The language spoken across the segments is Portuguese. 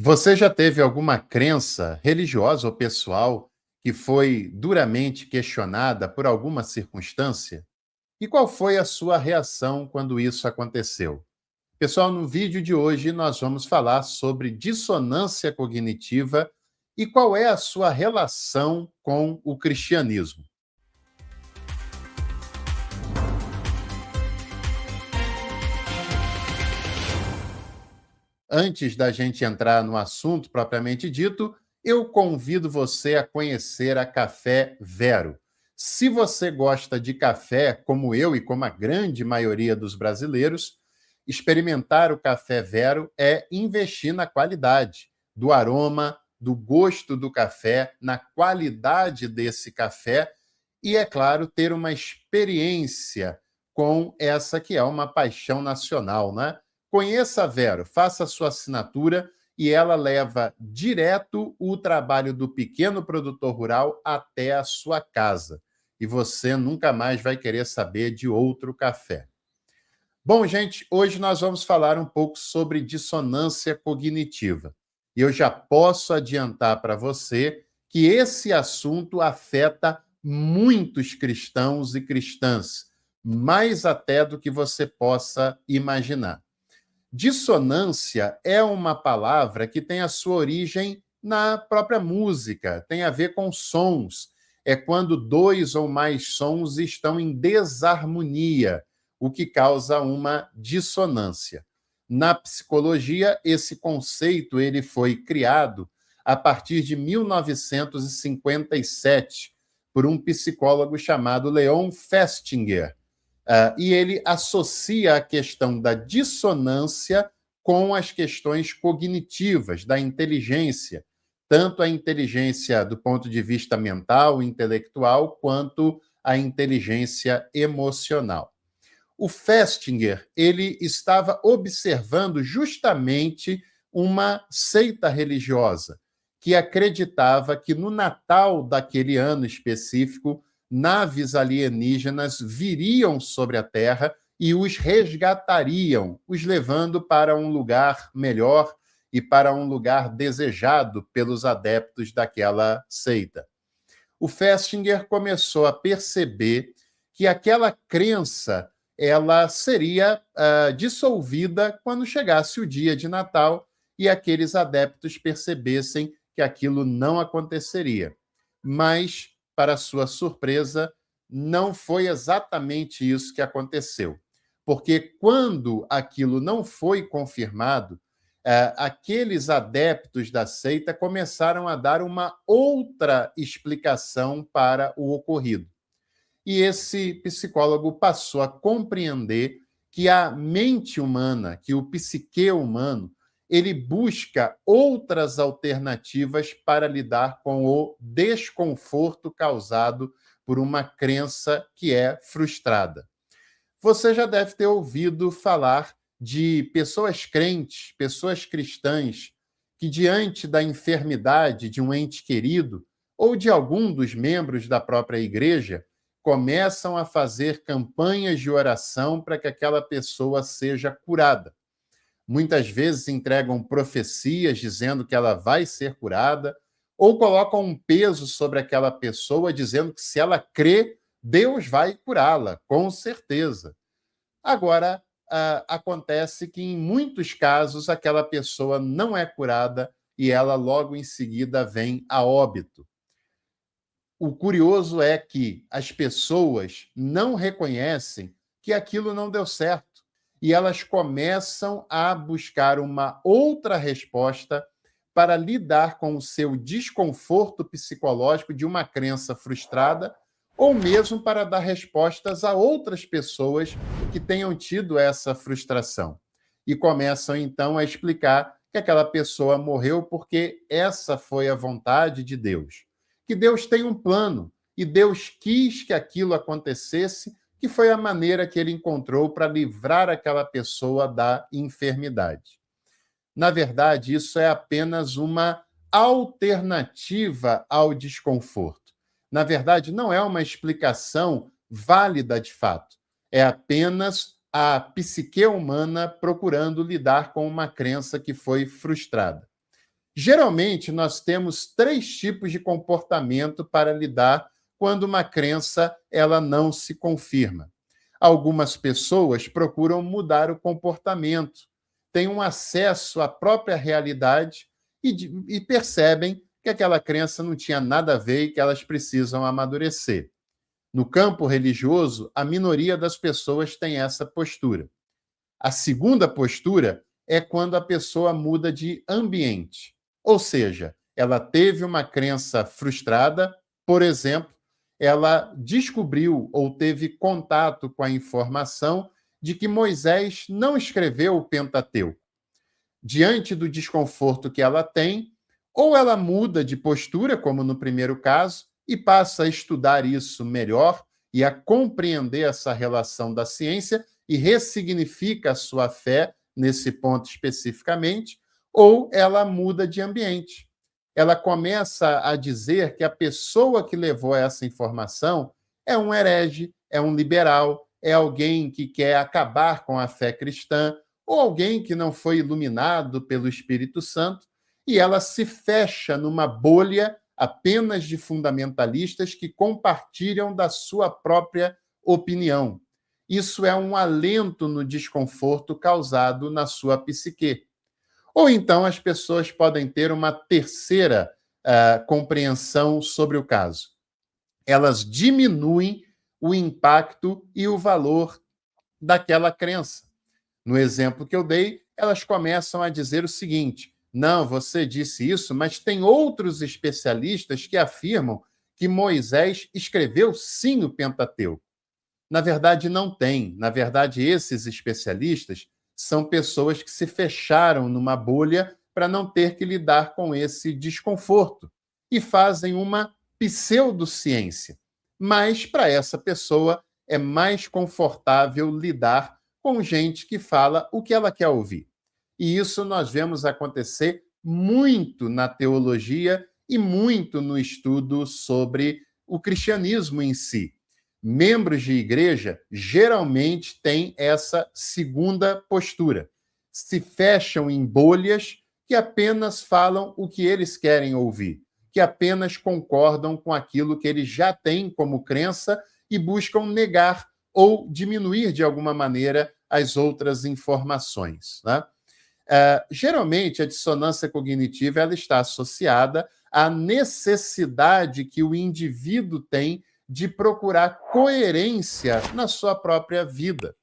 Você já teve alguma crença religiosa ou pessoal que foi duramente questionada por alguma circunstância? E qual foi a sua reação quando isso aconteceu? Pessoal, no vídeo de hoje nós vamos falar sobre dissonância cognitiva e qual é a sua relação com o cristianismo. Antes da gente entrar no assunto propriamente dito, eu convido você a conhecer a Café Vero. Se você gosta de café, como eu e como a grande maioria dos brasileiros, experimentar o Café Vero é investir na qualidade do aroma, do gosto do café, na qualidade desse café e, é claro, ter uma experiência com essa que é uma paixão nacional, né? Conheça a Vero, faça a sua assinatura e ela leva direto o trabalho do pequeno produtor rural até a sua casa. E você nunca mais vai querer saber de outro café. Bom, gente, hoje nós vamos falar um pouco sobre dissonância cognitiva. E eu já posso adiantar para você que esse assunto afeta muitos cristãos e cristãs, mais até do que você possa imaginar. Dissonância é uma palavra que tem a sua origem na própria música, tem a ver com sons. É quando dois ou mais sons estão em desarmonia, o que causa uma dissonância. Na psicologia, esse conceito ele foi criado a partir de 1957 por um psicólogo chamado Leon Festinger. E ele associa a questão da dissonância com as questões cognitivas, da inteligência, tanto a inteligência do ponto de vista mental, intelectual, quanto a inteligência emocional. O Festinger, ele estava observando justamente uma seita religiosa que acreditava que no Natal daquele ano específico naves alienígenas viriam sobre a Terra e os resgatariam, os levando para um lugar melhor e para um lugar desejado pelos adeptos daquela seita. O Festinger começou a perceber que aquela crença ela seria dissolvida quando chegasse o dia de Natal e aqueles adeptos percebessem que aquilo não aconteceria. Mas, para sua surpresa, não foi exatamente isso que aconteceu. Porque quando aquilo não foi confirmado, aqueles adeptos da seita começaram a dar uma outra explicação para o ocorrido. E esse psicólogo passou a compreender que a mente humana, que o psique humano, ele busca outras alternativas para lidar com o desconforto causado por uma crença que é frustrada. Você já deve ter ouvido falar de pessoas crentes, pessoas cristãs, que diante da enfermidade de um ente querido ou de algum dos membros da própria igreja, começam a fazer campanhas de oração para que aquela pessoa seja curada. Muitas vezes entregam profecias dizendo que ela vai ser curada, ou colocam um peso sobre aquela pessoa dizendo que se ela crê, Deus vai curá-la, com certeza. Agora, acontece que em muitos casos aquela pessoa não é curada e ela logo em seguida vem a óbito. O curioso é que as pessoas não reconhecem que aquilo não deu certo e elas começam a buscar uma outra resposta para lidar com o seu desconforto psicológico de uma crença frustrada ou mesmo para dar respostas a outras pessoas que tenham tido essa frustração. E começam então a explicar que aquela pessoa morreu porque essa foi a vontade de Deus. Que Deus tem um plano e Deus quis que aquilo acontecesse, que foi a maneira que ele encontrou para livrar aquela pessoa da enfermidade. Na verdade, isso é apenas uma alternativa ao desconforto. Na verdade, não é uma explicação válida de fato. É apenas a psique humana procurando lidar com uma crença que foi frustrada. Geralmente, nós temos três tipos de comportamento para lidar quando uma crença ela não se confirma. Algumas pessoas procuram mudar o comportamento, têm um acesso à própria realidade e percebem que aquela crença não tinha nada a ver e que elas precisam amadurecer. No campo religioso, a minoria das pessoas tem essa postura. A segunda postura é quando a pessoa muda de ambiente. Ou seja, ela teve uma crença frustrada, por exemplo, ela descobriu ou teve contato com a informação de que Moisés não escreveu o Pentateuco. Diante do desconforto que ela tem, ou ela muda de postura, como no primeiro caso, e passa a estudar isso melhor e a compreender essa relação da ciência e ressignifica a sua fé nesse ponto especificamente, ou ela muda de ambiente. Ela começa a dizer que a pessoa que levou essa informação é um herege, é um liberal, é alguém que quer acabar com a fé cristã, ou alguém que não foi iluminado pelo Espírito Santo, e ela se fecha numa bolha apenas de fundamentalistas que compartilham da sua própria opinião. Isso é um alento no desconforto causado na sua psique. Ou então as pessoas podem ter uma terceira compreensão sobre o caso. Elas diminuem o impacto e o valor daquela crença. No exemplo que eu dei, elas começam a dizer o seguinte: não, você disse isso, mas tem outros especialistas que afirmam que Moisés escreveu sim o Pentateuco. Na verdade, não tem. Na verdade, esses especialistas são pessoas que se fecharam numa bolha para não ter que lidar com esse desconforto e fazem uma pseudociência. Mas, para essa pessoa, é mais confortável lidar com gente que fala o que ela quer ouvir. E isso nós vemos acontecer muito na teologia e muito no estudo sobre o cristianismo em si. Membros de igreja geralmente têm essa segunda postura. Se fecham em bolhas que apenas falam o que eles querem ouvir, que apenas concordam com aquilo que eles já têm como crença e buscam negar ou diminuir de alguma maneira as outras informações. Né? Geralmente, a dissonância cognitiva ela está associada à necessidade que o indivíduo tem de procurar coerência na sua própria vida.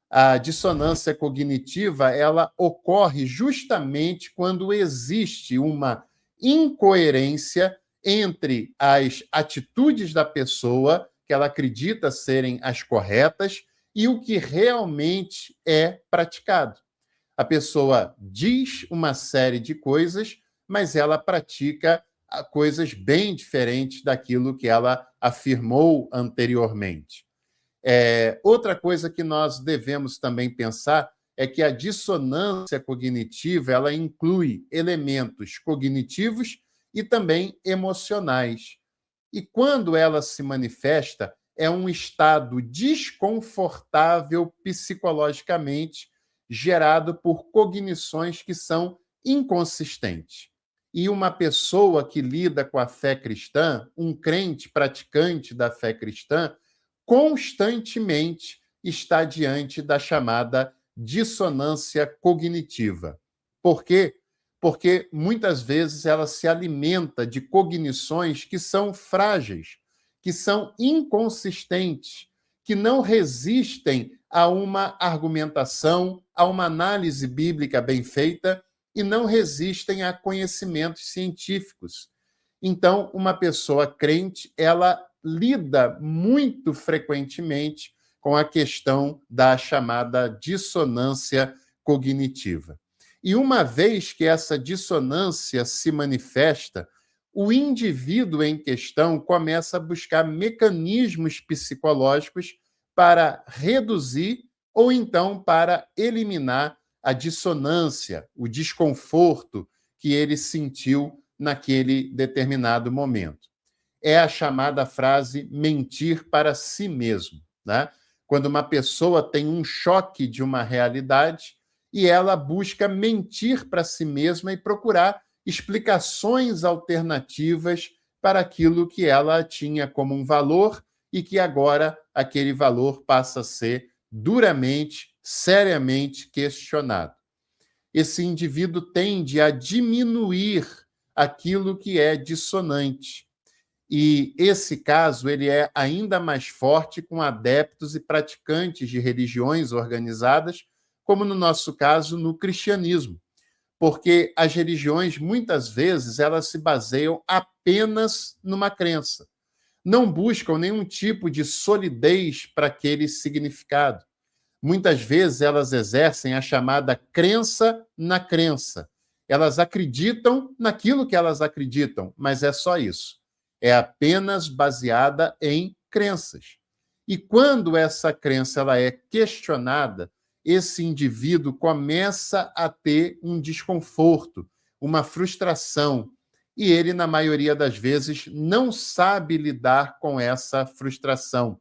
A dissonância cognitiva ela ocorre justamente quando existe uma incoerência entre as atitudes da pessoa, que ela acredita serem as corretas, e o que realmente é praticado. A pessoa diz uma série de coisas, mas ela pratica coisas bem diferentes daquilo que ela afirmou anteriormente. Outra coisa que nós devemos também pensar é que a dissonância cognitiva ela inclui elementos cognitivos e também emocionais. E quando ela se manifesta, é um estado desconfortável psicologicamente, gerado por cognições que são inconsistentes. E uma pessoa que lida com a fé cristã, um crente praticante da fé cristã, constantemente está diante da chamada dissonância cognitiva. Por quê? Porque muitas vezes ela se alimenta de cognições que são frágeis, que são inconsistentes, que não resistem a uma argumentação, a uma análise bíblica bem feita e não resistem a conhecimentos científicos. Então, uma pessoa crente, ela lida muito frequentemente com a questão da chamada dissonância cognitiva. E uma vez que essa dissonância se manifesta, o indivíduo em questão começa a buscar mecanismos psicológicos para reduzir ou então para eliminar a dissonância, o desconforto que ele sentiu naquele determinado momento. É a chamada frase mentir para si mesmo, né? Quando uma pessoa tem um choque de uma realidade e ela busca mentir para si mesma e procurar explicações alternativas para aquilo que ela tinha como um valor e que agora aquele valor passa a ser duramente, seriamente questionado. Esse indivíduo tende a diminuir aquilo que é dissonante. E esse caso ele é ainda mais forte com adeptos e praticantes de religiões organizadas, como no nosso caso no cristianismo, porque as religiões muitas vezes elas se baseiam apenas numa crença, não buscam nenhum tipo de solidez para aquele significado. Muitas vezes elas exercem a chamada crença na crença. Elas acreditam naquilo que elas acreditam, mas é só isso. É apenas baseada em crenças. E quando essa crença ela é questionada, esse indivíduo começa a ter um desconforto, uma frustração, e ele, na maioria das vezes, não sabe lidar com essa frustração.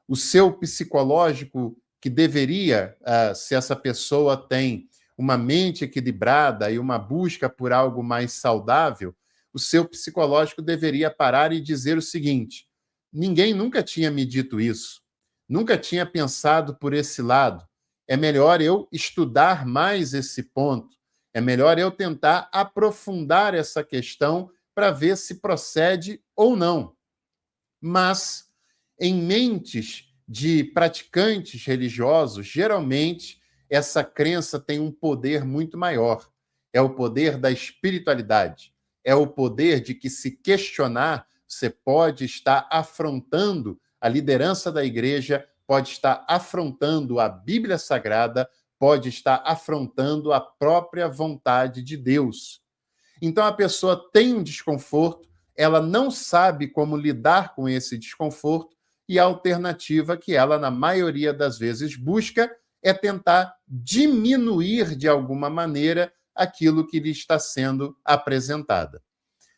O seu psicológico, que deveria, se essa pessoa tem uma mente equilibrada e uma busca por algo mais saudável, o seu psicológico deveria parar e dizer o seguinte: ninguém nunca tinha me dito isso, nunca tinha pensado por esse lado. É melhor eu estudar mais esse ponto, é melhor eu tentar aprofundar essa questão para ver se procede ou não. Mas, em mentes de praticantes religiosos, geralmente essa crença tem um poder muito maior. É o poder da espiritualidade. É o poder de que, se questionar, você pode estar afrontando a liderança da igreja, pode estar afrontando a Bíblia Sagrada, pode estar afrontando a própria vontade de Deus. Então a pessoa tem um desconforto, ela não sabe como lidar com esse desconforto, e a alternativa que ela, na maioria das vezes, busca é tentar diminuir de alguma maneira aquilo que lhe está sendo apresentada.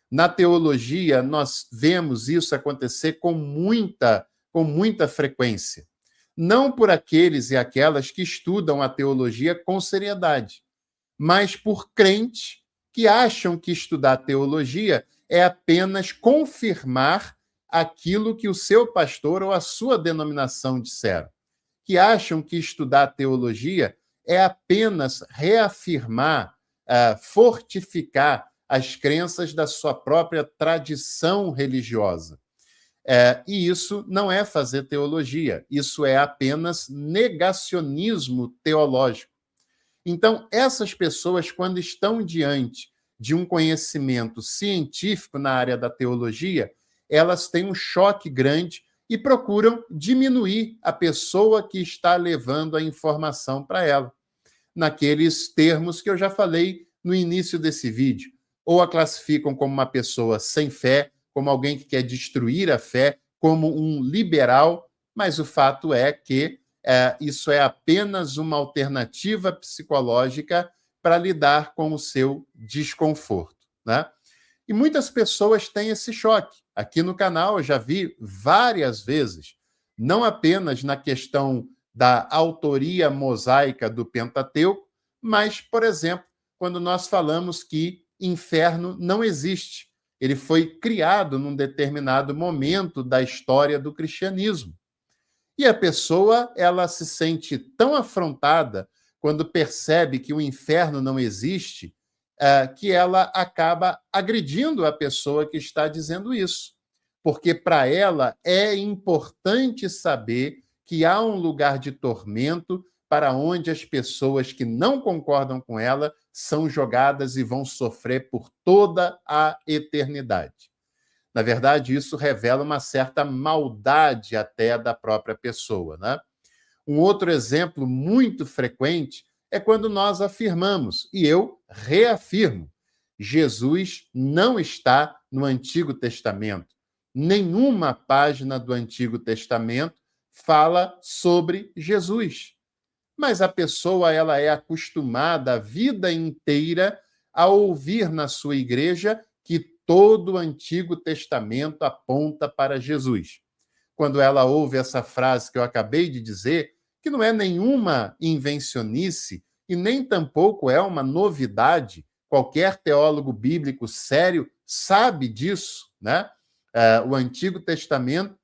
Na teologia, nós vemos isso acontecer com muita frequência. Não por aqueles e aquelas que estudam a teologia com seriedade, mas por crentes que acham que estudar teologia é apenas confirmar aquilo que o seu pastor ou a sua denominação disseram, que acham que estudar teologia é apenas reafirmar, fortificar as crenças da sua própria tradição religiosa. E isso não é fazer teologia, isso é apenas negacionismo teológico. Então, essas pessoas, quando estão diante de um conhecimento científico na área da teologia, elas têm um choque grande e procuram diminuir a pessoa que está levando a informação para ela, naqueles termos que eu já falei no início desse vídeo. Ou a classificam como uma pessoa sem fé, como alguém que quer destruir a fé, como um liberal, mas o fato é que isso é apenas uma alternativa psicológica para lidar com o seu desconforto, né? E muitas pessoas têm esse choque. Aqui no canal eu já vi várias vezes, não apenas na questão da autoria mosaica do Pentateuco, mas, por exemplo, quando nós falamos que inferno não existe. Ele foi criado num determinado momento da história do cristianismo. E a pessoa, ela se sente tão afrontada quando percebe que o inferno não existe, que ela acaba agredindo a pessoa que está dizendo isso. Porque para ela é importante saber que há um lugar de tormento para onde as pessoas que não concordam com ela são jogadas e vão sofrer por toda a eternidade. Na verdade, isso revela uma certa maldade até da própria pessoa, né? Um outro exemplo muito frequente é quando nós afirmamos, e eu reafirmo, Jesus não está no Antigo Testamento. Nenhuma página do Antigo Testamento fala sobre Jesus. Mas a pessoa ela é acostumada a vida inteira a ouvir na sua igreja que todo o Antigo Testamento aponta para Jesus. Quando ela ouve essa frase que eu acabei de dizer, que não é nenhuma invencionice e nem tampouco é uma novidade, qualquer teólogo bíblico sério sabe disso, né? O Antigo Testamento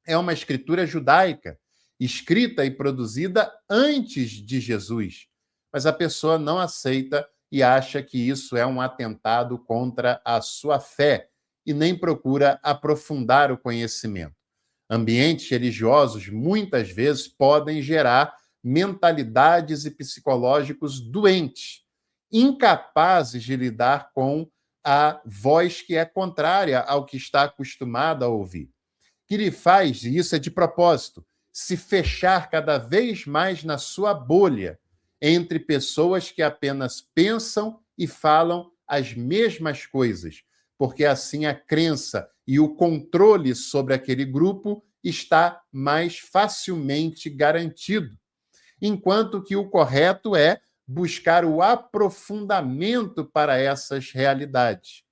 é uma escritura judaica, escrita e produzida antes de Jesus. Mas a pessoa não aceita e acha que isso é um atentado contra a sua fé e nem procura aprofundar o conhecimento. Ambientes religiosos, muitas vezes, podem gerar mentalidades e psicológicos doentes, incapazes de lidar com a voz que é contrária ao que está acostumado a ouvir. Que ele faz, e isso é de propósito, se fechar cada vez mais na sua bolha, entre pessoas que apenas pensam e falam as mesmas coisas, porque assim a crença e o controle sobre aquele grupo está mais facilmente garantido. Enquanto que o correto é buscar o aprofundamento para essas realidades.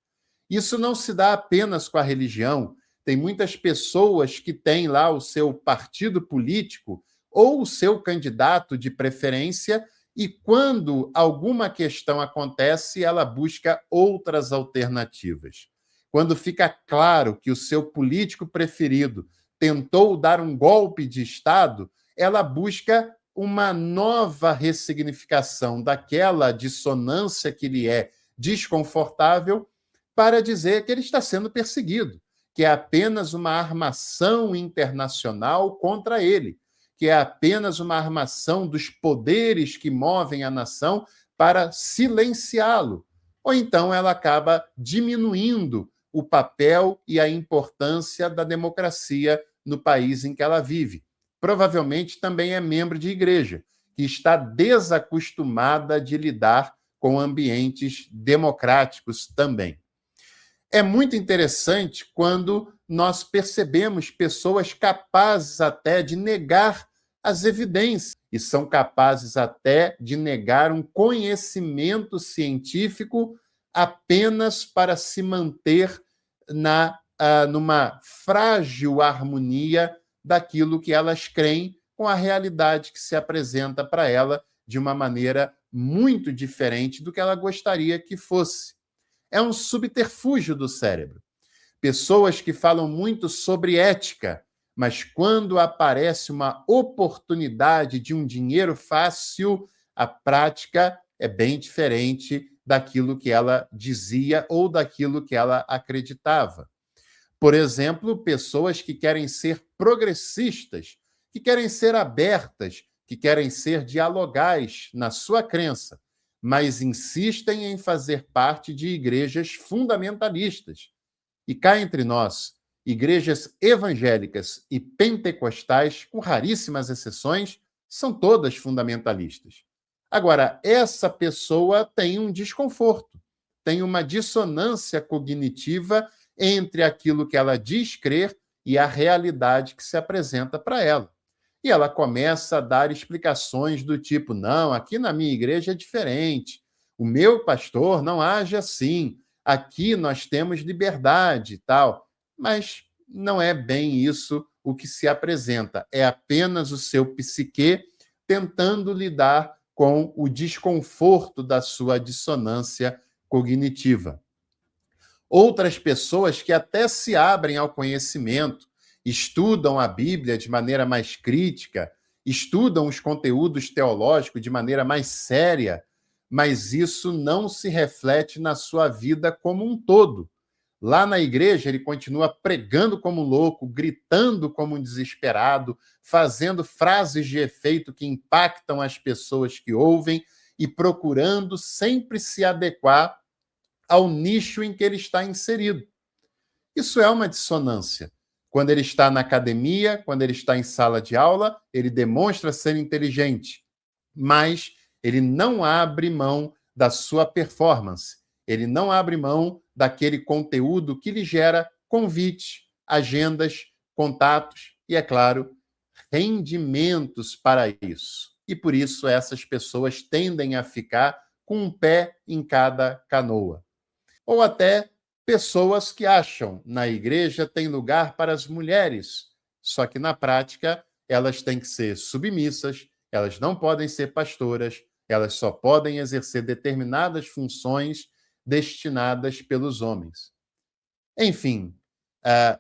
Isso não se dá apenas com a religião. Tem muitas pessoas que têm lá o seu partido político ou o seu candidato de preferência, e quando alguma questão acontece, ela busca outras alternativas. Quando fica claro que o seu político preferido tentou dar um golpe de Estado, ela busca uma nova ressignificação daquela dissonância que lhe é desconfortável para dizer que ele está sendo perseguido, que é apenas uma armação internacional contra ele, que é apenas uma armação dos poderes que movem a nação para silenciá-lo. Ou então ela acaba diminuindo o papel e a importância da democracia no país em que ela vive. Provavelmente também é membro de igreja, que está desacostumada de lidar com ambientes democráticos também. É muito interessante quando nós percebemos pessoas capazes até de negar as evidências e são capazes até de negar um conhecimento científico apenas para se manter numa frágil harmonia daquilo que elas creem com a realidade que se apresenta para ela de uma maneira muito diferente do que ela gostaria que fosse. É um subterfúgio do cérebro. Pessoas que falam muito sobre ética, mas quando aparece uma oportunidade de um dinheiro fácil, a prática é bem diferente daquilo que ela dizia ou daquilo que ela acreditava. Por exemplo, pessoas que querem ser progressistas, que querem ser abertas, que querem ser dialogais na sua crença, mas insistem em fazer parte de igrejas fundamentalistas. E cá entre nós, igrejas evangélicas e pentecostais, com raríssimas exceções, são todas fundamentalistas. Agora, essa pessoa tem um desconforto, tem uma dissonância cognitiva entre aquilo que ela diz crer e a realidade que se apresenta para ela. E ela começa a dar explicações do tipo: não, aqui na minha igreja é diferente, o meu pastor não age assim, aqui nós temos liberdade e tal. Mas não é bem isso o que se apresenta, é apenas o seu psiquê tentando lidar com o desconforto da sua dissonância cognitiva. Outras pessoas que até se abrem ao conhecimento, estudam a Bíblia de maneira mais crítica, estudam os conteúdos teológicos de maneira mais séria, mas isso não se reflete na sua vida como um todo. Lá na igreja, ele continua pregando como um louco, gritando como um desesperado, fazendo frases de efeito que impactam as pessoas que ouvem e procurando sempre se adequar ao nicho em que ele está inserido. Isso é uma dissonância. Quando ele está na academia, quando ele está em sala de aula, ele demonstra ser inteligente, mas ele não abre mão da sua performance, ele não abre mão daquele conteúdo que lhe gera convite, agendas, contatos e, é claro, rendimentos para isso. E por isso essas pessoas tendem a ficar com um pé em cada canoa. Ou até pessoas que acham na igreja tem lugar para as mulheres, só que na prática elas têm que ser submissas, elas não podem ser pastoras, elas só podem exercer determinadas funções destinadas pelos homens. Enfim,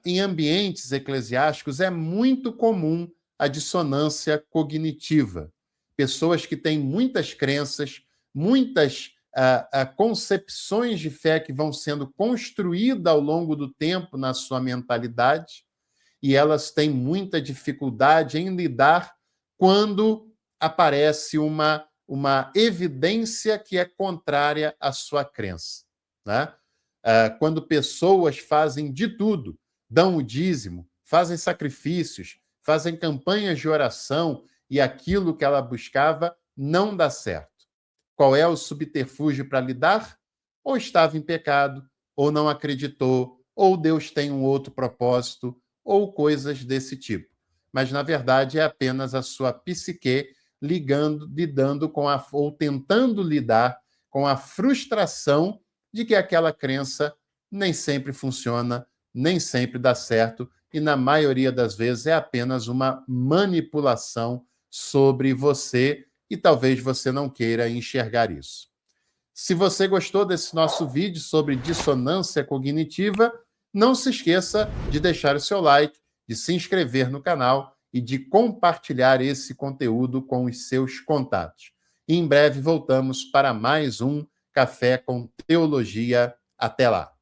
em ambientes eclesiásticos é muito comum a dissonância cognitiva. Pessoas que têm muitas crenças, muitas concepções de fé que vão sendo construídas ao longo do tempo na sua mentalidade, e elas têm muita dificuldade em lidar quando aparece uma evidência que é contrária à sua crença, né? Quando pessoas fazem de tudo, dão o dízimo, fazem sacrifícios, fazem campanhas de oração e aquilo que ela buscava não dá certo. Qual é o subterfúgio para lidar? Ou estava em pecado, ou não acreditou, ou Deus tem um outro propósito, ou coisas desse tipo. Mas, na verdade, é apenas a sua psique lidando com ou tentando lidar com a frustração de que aquela crença nem sempre funciona, nem sempre dá certo, e na maioria das vezes é apenas uma manipulação sobre você, e talvez você não queira enxergar isso. Se você gostou desse nosso vídeo sobre dissonância cognitiva, não se esqueça de deixar o seu like, de se inscrever no canal e de compartilhar esse conteúdo com os seus contatos. E em breve voltamos para mais um Café com Teologia. Até lá!